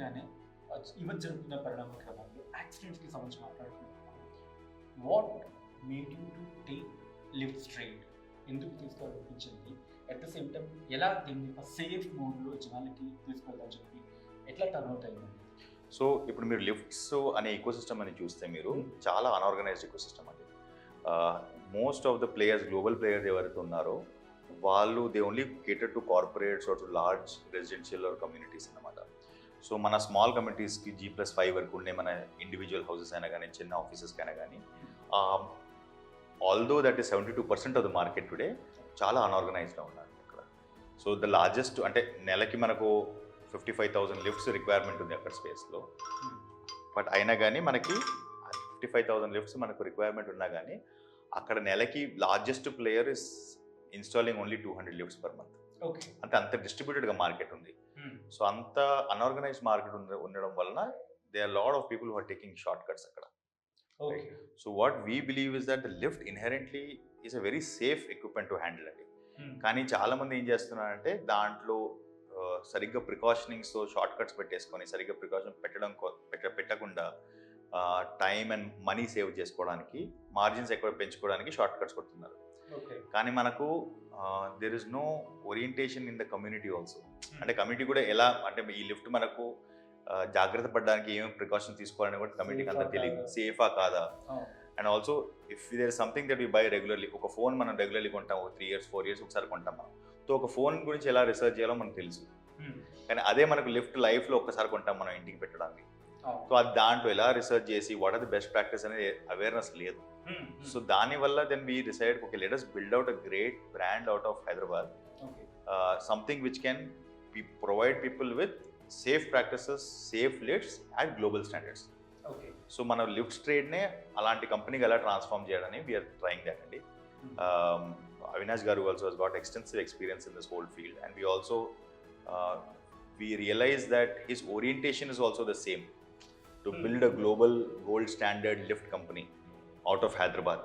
గానే ఈ మధ్య జరుగుతున్న పరిణామ క్రమంలో యాక్సిడెంట్స్కి సంబంధించి మాట్లాడుతున్నాం. What made you to take lift tried? ఎందుకు తీసుకోవాలనిపించింది? అట్ ద సేమ్ టైం ఎలా దీన్ని ఒక సేఫ్ మోడ్లో జనాలకి తీసుకెళ్తామని చెప్పి ఎట్లా టర్న్ అవుట్ అయింది? సో ఇప్పుడు మీరు లిఫ్ట్స్ అనే ఈకోసిస్టమ్ అని చూస్తే మీరు చాలా అన్ఆర్గనైజ్డ్ ఈకోసిస్టమ్ అండి. Most of the players, global players ఎవరైతే ఉన్నారో వాళ్ళు they only cater to corporates or to large residential or communities అన్నమాట. సో మన స్మాల్ కమ్యూనిటీస్కి G+5 వరకు ఉండే మన ఇండివిజువల్ హౌసెస్ అయినా కానీ, చిన్న ఆఫీసెస్కి అయినా కానీ, although that is 72% of the market today చాలా అన్ఆర్గనైజ్డ్గా ఉన్నారు అక్కడ. సో ద లార్జెస్ట్ అంటే నెలకి మనకు 55,000 లిఫ్ట్స్ రిక్వైర్మెంట్ ఉంది అక్కడ స్పేస్లో. బట్ అయినా కానీ మనకి 55,000 లిఫ్ట్స్ మనకు రిక్వైర్మెంట్ ఉన్నా కానీ అక్కడ నెలకి largest player is installing only 200 lifts per month. Okay, అంటే అంత డిస్ట్రిబ్యూటెడ్గా మార్కెట్ ఉంది. సో అంత అన్ఆర్గనైజ్డ్ మార్కెట్ ఉండడం వలన they are lot of people who are taking shortcuts అక్కడ. Okay. So what we believe is that the lift inherently is a very safe equipment to handle అండి. కానీ చాలామంది ఏం చేస్తున్నారంటే దాంట్లో సరిగ్గా ప్రికాషనింగ్స్తో షార్ట్ కట్స్ పెట్టేసుకొని సరిగ్గా ప్రికాషన్ పెట్టకుండా టైం అండ్ మనీ సేవ్ చేసుకోవడానికి, మార్జిన్స్ ఎక్కువ పెంచుకోవడానికి షార్ట్ కట్స్ కొడుతున్నారు. కానీ మనకు there is no orientation in the community also. అంటే కమ్యూనిటీ కూడా ఎలా అంటే ఈ లిఫ్ట్ మనకు జాగ్రత్త పడడానికి ఏమేమి ప్రికాషన్ తీసుకోవాలని కూడా కమ్యూనిటీకి అంతా తెలియదు, సేఫా కాదా. And also if there is something that we buy regularly, ఒక ఫోన్ మనం రెగ్యులర్లీ కొంటాం, 3 years 4 years ఒకసారి కొంటాం మనం. సో ఒక ఫోన్ గురించి ఎలా రీసెర్చ్ చేయాలో మనకు తెలుసు. కానీ అదే మనకు లిఫ్ట్ లైఫ్లో ఒక్కసారి కొంటాం మనం ఇంటికి పెట్టడానికి. సో అది దాంట్లో ఎలా రీసెర్చ్ చేసి what are the best practice అనేది అవేర్నెస్ లేదు. సో దానివల్ల then we decide okay let us build out a great brand out of Hyderabad, something which can provide people with safe practices, safe lifts at global standards. So మన lift ట్రేడ్నే అలాంటి కంపెనీకి ఎలా transform చేయడానికి we are trying that అండి. Avinash garu also has got extensive experience in this whole field, and we realize that his orientation is also the same, to build a global gold standard lift company out of Hyderabad.